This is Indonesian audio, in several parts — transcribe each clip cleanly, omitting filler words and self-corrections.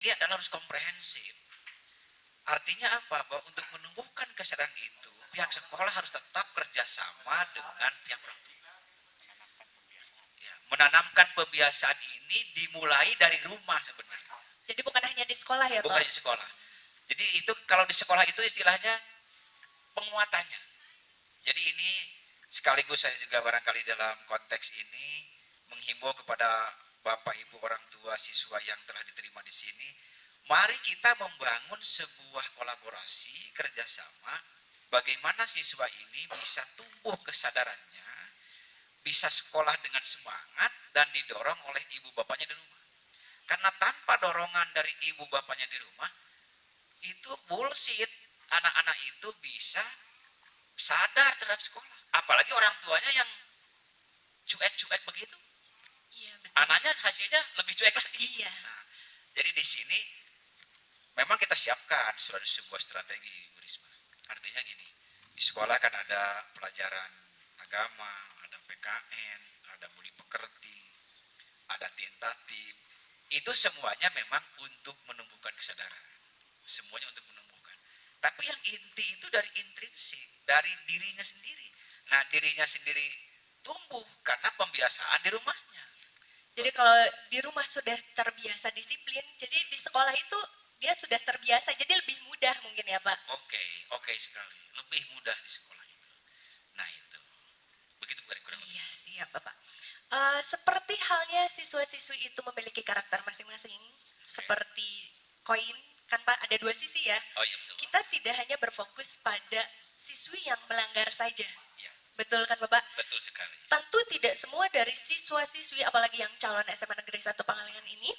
dia adalah harus komprehensif. Artinya apa? Bahwa untuk menumbuhkan kesadaran itu, pihak sekolah harus tetap kerjasama dengan pihak orang tua. Ya, menanamkan pembiasaan ini dimulai dari rumah sebenarnya. Jadi bukan hanya di sekolah ya, Bukan Pak? di sekolah. Jadi itu kalau di sekolah itu istilahnya penguatannya. Jadi ini sekaligus saya juga barangkali dalam konteks ini menghimbau kepada Bapak Ibu orang tua siswa yang telah diterima di sini, mari kita membangun sebuah kolaborasi kerjasama bagaimana siswa ini bisa tumbuh kesadarannya, bisa sekolah dengan semangat dan didorong oleh ibu bapaknya di rumah. Karena tanpa dorongan dari ibu bapaknya di rumah, itu bullshit. Anak-anak itu bisa sadar terhadap sekolah. Apalagi orang tuanya yang cuek-cuek begitu. Iya, betul. Anaknya hasilnya lebih cuek lagi. Iya. Nah, jadi di sini memang kita siapkan sudah sebuah strategi, Bu Risma. Artinya gini, di sekolah kan ada pelajaran agama, ada PKN, ada budi pekerti, ada tentatif. Itu semuanya memang untuk menumbuhkan kesadaran. Semuanya untuk menumbuhkan. Tapi yang inti itu dari intrinsik, dari dirinya sendiri. Nah, dirinya sendiri tumbuh karena pembiasaan di rumahnya. Jadi kalau di rumah sudah terbiasa disiplin, jadi di sekolah itu dia sudah terbiasa, jadi lebih mudah mungkin ya, Pak? Oke sekali. Lebih mudah di sekolah itu. Nah itu. Begitu bukan kurang lebih. Iya, siap, Bapak. Seperti halnya siswa-siswi itu memiliki karakter masing-masing, seperti koin, kan Pak ada dua sisi ya. Oh iya betul. Kita tidak hanya berfokus pada siswi yang melanggar saja. Iya, Betul kan Bapak? betul sekali. Tentu tidak semua dari siswa-siswi, apalagi yang calon SMA Negeri 1 Pangalengan ini,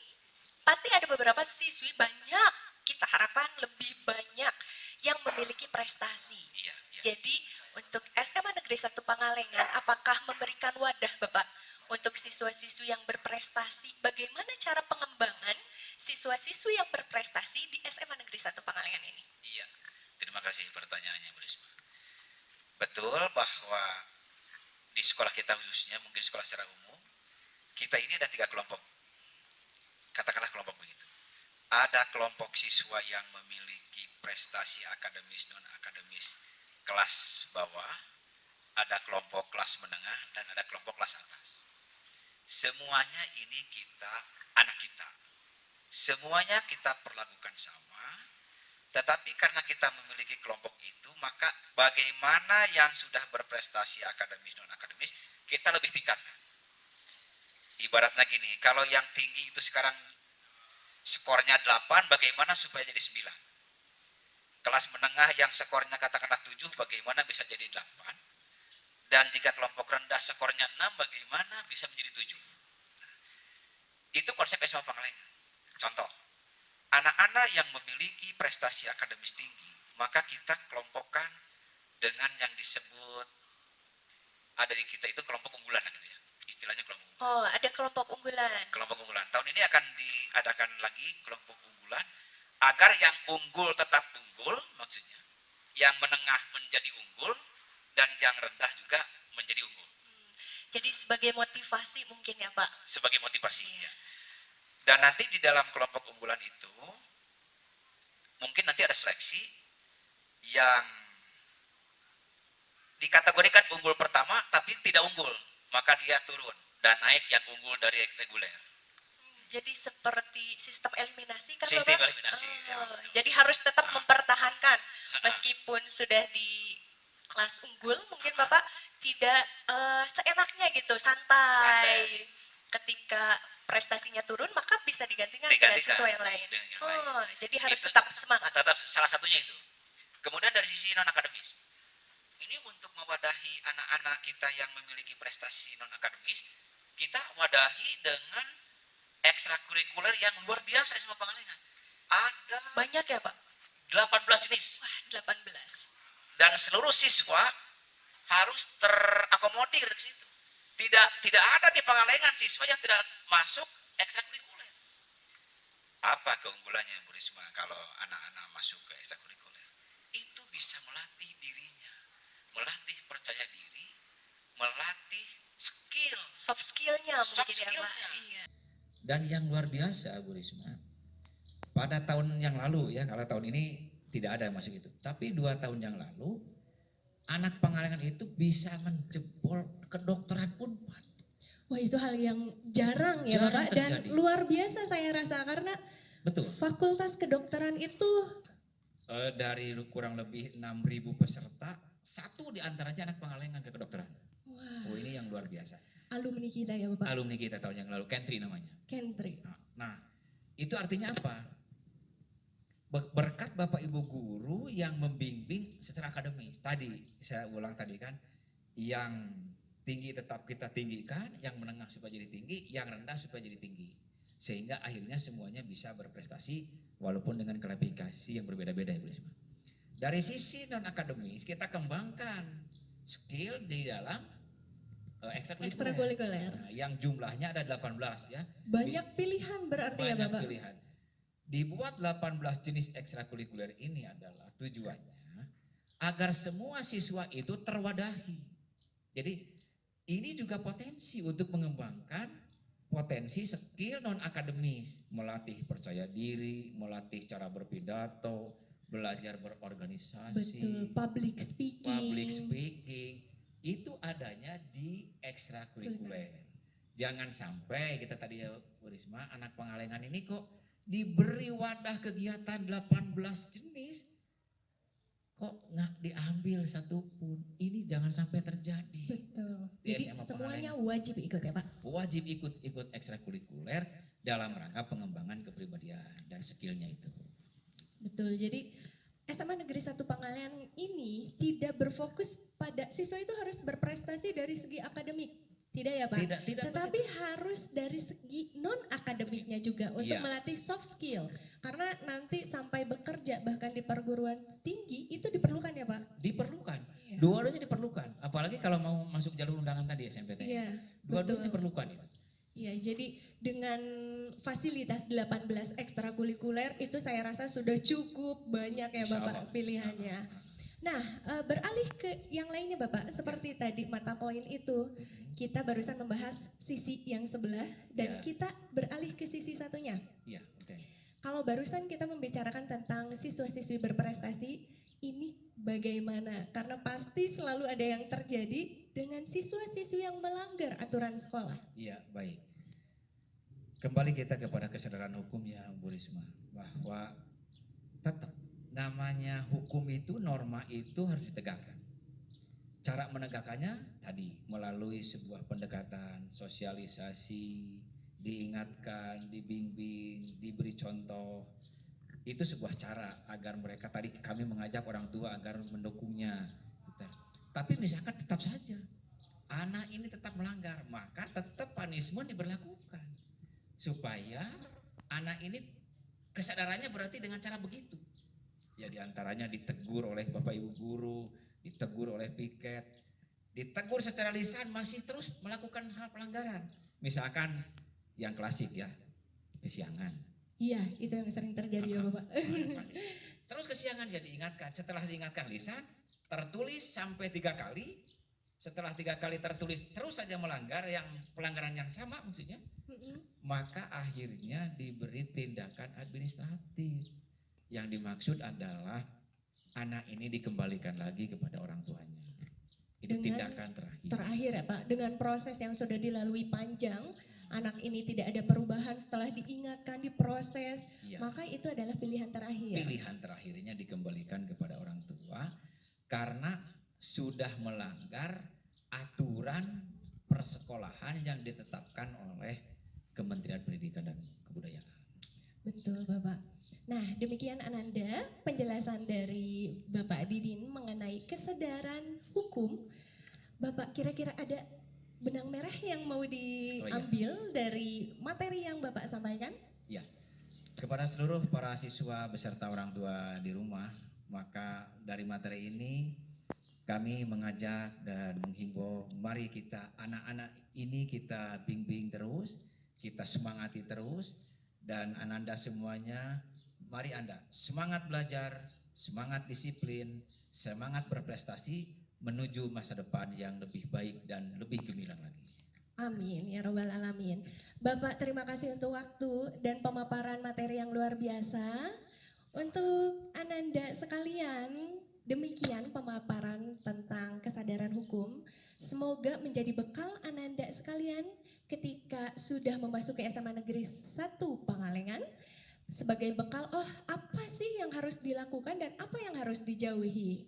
pasti ada beberapa siswi, banyak, kita harapkan lebih banyak yang memiliki prestasi. Iya. Jadi untuk SMA Negeri 1 Pangalengan, apakah memberikan wadah Bapak untuk siswa-siswi yang berprestasi? Bagaimana cara pengembangan siswa-siswi yang berprestasi di SMA Negeri 1 Pangalengan ini? Iya. Terima kasih pertanyaannya, Bu Risma. Betul bahwa di sekolah kita khususnya, mungkin sekolah secara umum, kita ini ada 3 kelompok. Katakanlah kelompok begitu. Ada kelompok siswa yang memiliki prestasi akademis non-akademis kelas bawah, ada kelompok kelas menengah, dan ada kelompok kelas atas. Semuanya ini anak kita. Semuanya kita perlakukan sama, tetapi karena kita memiliki kelompok itu, maka bagaimana yang sudah berprestasi akademis non-akademis, kita lebih tingkatkan. Ibaratnya gini, kalau yang tinggi itu sekarang skornya 8, bagaimana supaya jadi 9? Kelas menengah yang skornya katakanlah 7, bagaimana bisa jadi 8? Dan jika kelompok rendah skornya 6, bagaimana bisa menjadi 7? Itu konsep SMA Pangalengan. Contoh, anak-anak yang memiliki prestasi akademis tinggi, maka kita kelompokkan dengan yang disebut, ada di kita itu kelompok unggulan, gitu ya. Istilahnya kelompok unggulan. Oh, ada kelompok unggulan. Kelompok unggulan. Tahun ini akan diadakan lagi kelompok unggulan, agar yang unggul tetap unggul, maksudnya. Yang menengah menjadi unggul, dan yang rendah juga menjadi unggul. Jadi sebagai motivasi mungkin ya Pak? Sebagai motivasi, ya. Dan nanti di dalam kelompok unggulan itu, mungkin nanti ada seleksi yang dikategorikan unggul pertama tapi tidak unggul, maka dia turun dan naik yang unggul dari reguler. Jadi seperti sistem eliminasi kan Sistem Bapak? eliminasi. Ya, jadi harus tetap mempertahankan meskipun sudah di kelas unggul mungkin Bapak tidak seenaknya gitu, santai. Ketika prestasinya turun maka bisa digantikan dengan siswa yang lain. Jadi harus itu, tetap semangat. Tetap salah satunya itu. Kemudian dari sisi non akademis, ini untuk mewadahi anak-anak kita yang memiliki prestasi non akademis, kita wadahi dengan ekstrakurikuler yang luar biasa semua Pangalengan. Ada banyak ya Pak? 18 jenis. Wah, 18. Dan seluruh siswa harus terakomodir ke situ. Tidak ada di Pangalengan siswa yang tidak masuk ekstrakurikuler. Apa keunggulannya Bu Risma kalau anak-anak masuk ke ekstrakurikuler? Itu bisa melatih dirinya, melatih percaya diri, melatih skill, soft skillnya mungkin ya Pak. Iya. Dan yang luar biasa Bu Risma, pada tahun yang lalu ya, kalau tahun ini tidak ada yang masuk itu. Tapi 2 tahun yang lalu anak Pangalengan itu bisa menjebol kedokteran Unpad. Wah, itu hal yang jarang ya Jarang Bapak, dan terjadi. luar biasa saya rasa, karena Betul. fakultas kedokteran itu Dari kurang lebih 6.000 peserta, 1 di antaranya anak Pangalengan ke kedokteran. wah, Oh, ini yang luar biasa. alumni kita ya Bapak, Alumni kita tahun yang lalu, Kentri namanya. Kentri. Nah, itu artinya apa? Berkat Bapak Ibu guru yang membimbing secara akademis. Tadi, saya ulang tadi kan, yang tinggi tetap kita tinggikan, yang menengah supaya jadi tinggi, yang rendah supaya jadi tinggi. Sehingga akhirnya semuanya bisa berprestasi walaupun dengan kualifikasi yang berbeda-beda ya Bu Risma. Dari sisi non akademis kita kembangkan skill di dalam Ekstrakurikuler. Nah, yang jumlahnya ada 18 ya. Banyak pilihan berarti ya Banyak Bapak. pilihan. Dibuat 18 jenis ekstrakurikuler ini adalah tujuannya agar semua siswa itu terwadahi. Jadi ini juga potensi untuk mengembangkan potensi skill non akademis, melatih percaya diri, melatih cara berpidato, belajar berorganisasi, Betul, public speaking. itu adanya di ekstrakurikuler. Jangan sampai kita tadi ya Bu Risma, anak Pangalengan ini kok diberi wadah kegiatan 18 jenis, kok nggak diambil satupun. Ini jangan sampai terjadi. Betul. Di Jadi SMA semuanya Pangalengan. wajib ikut ya Pak. Wajib ikut ekstrakurikuler dalam rangka pengembangan kepribadian dan skillnya itu. Betul. Jadi SMA Negeri 1 Pangalengan ini tidak berfokus pada siswa itu harus berprestasi dari segi akademik. Tidak ya Pak? Tidak Tetapi harus dari segi non akademiknya juga untuk Iya. melatih soft skill. Karena nanti sampai bekerja bahkan di perguruan tinggi itu diperlukan ya Pak? Diperlukan. Iya. Dua-duanya diperlukan. Apalagi kalau mau masuk jalur undangan tadi SMPTN. Iya, Dua-duanya betul. diperlukan ya. Ya, jadi dengan fasilitas 18 ekstrakurikuler itu saya rasa sudah cukup banyak ya Insya Bapak Allah. pilihannya. Nah, beralih ke yang lainnya Bapak, seperti tadi mata poin itu, kita barusan membahas sisi yang sebelah dan Ya. kita beralih ke sisi satunya. Iya, oke. Kalau barusan kita membicarakan tentang siswa-siswi berprestasi, ini bagaimana? Karena pasti selalu ada yang terjadi dengan siswa-siswi yang melanggar aturan sekolah. Iya, baik. Kembali kita kepada kesadaran hukum ya Bu Risma, bahwa tetap namanya hukum itu, norma itu harus ditegakkan. Cara menegakkannya tadi melalui sebuah pendekatan, sosialisasi, diingatkan, dibimbing, diberi contoh. Itu sebuah cara agar mereka, tadi kami mengajak orang tua agar mendukungnya. Tapi misalkan tetap saja anak ini tetap melanggar, maka tetap punishment diberlakukan. Supaya anak ini kesadarannya berarti dengan cara begitu. Ya diantaranya ditegur oleh Bapak Ibu guru, ditegur oleh piket, ditegur secara lisan masih terus melakukan hal pelanggaran. Misalkan yang klasik ya, kesiangan. Iya, itu yang sering terjadi ya Bapak. Terus kesiangan ya diingatkan, setelah diingatkan lisan, tertulis sampai 3 kali. Setelah 3 kali tertulis terus saja melanggar, yang pelanggaran yang sama maksudnya, maka akhirnya diberi tindakan administratif. Yang dimaksud adalah anak ini dikembalikan lagi kepada orang tuanya. Ini Dengan tindakan terakhir. Terakhir ya Pak, dengan proses yang sudah dilalui panjang, anak ini tidak ada perubahan setelah diingatkan, diproses, Iya. maka itu adalah pilihan terakhir. Pilihan terakhirnya dikembalikan kepada orang tua karena sudah melanggar aturan persekolahan yang ditetapkan oleh Kementerian Pendidikan dan Kebudayaan. Betul Bapak. Nah, demikian Ananda penjelasan dari Bapak Didin mengenai kesadaran hukum. Bapak kira-kira ada benang merah yang mau diambil dari materi yang Bapak sampaikan? Ya, kepada seluruh para siswa beserta orang tua di rumah, maka dari materi ini kami mengajak dan menghimbau, mari kita anak-anak ini kita bimbing terus, kita semangati terus, dan Ananda semuanya, mari Anda semangat belajar, semangat disiplin, semangat berprestasi menuju masa depan yang lebih baik dan lebih gemilang lagi. Amin ya robbal alamin. Bapak terima kasih untuk waktu dan pemaparan materi yang luar biasa. Untuk Ananda sekalian, demikian pemaparan tentang kesadaran hukum. Semoga menjadi bekal Ananda sekalian ketika sudah memasuki SMA Negeri 1 Pangalengan. Sebagai bekal, oh apa sih yang harus dilakukan dan apa yang harus dijauhi.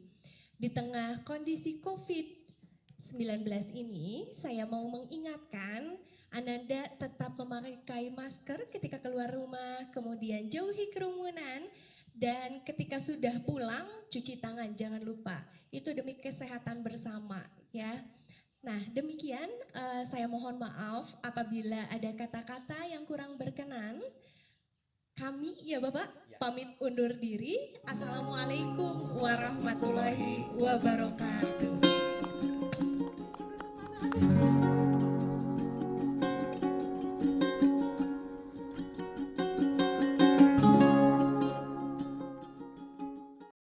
Di tengah kondisi COVID-19 ini, saya mau mengingatkan Ananda tetap memakai masker ketika keluar rumah, kemudian jauhi kerumunan, dan ketika sudah pulang, cuci tangan, jangan lupa. Itu demi kesehatan bersama ya. Nah demikian, saya mohon maaf apabila ada kata-kata yang kurang berkenan. Kami ya Bapak pamit undur diri. Assalamualaikum warahmatullahi wabarakatuh.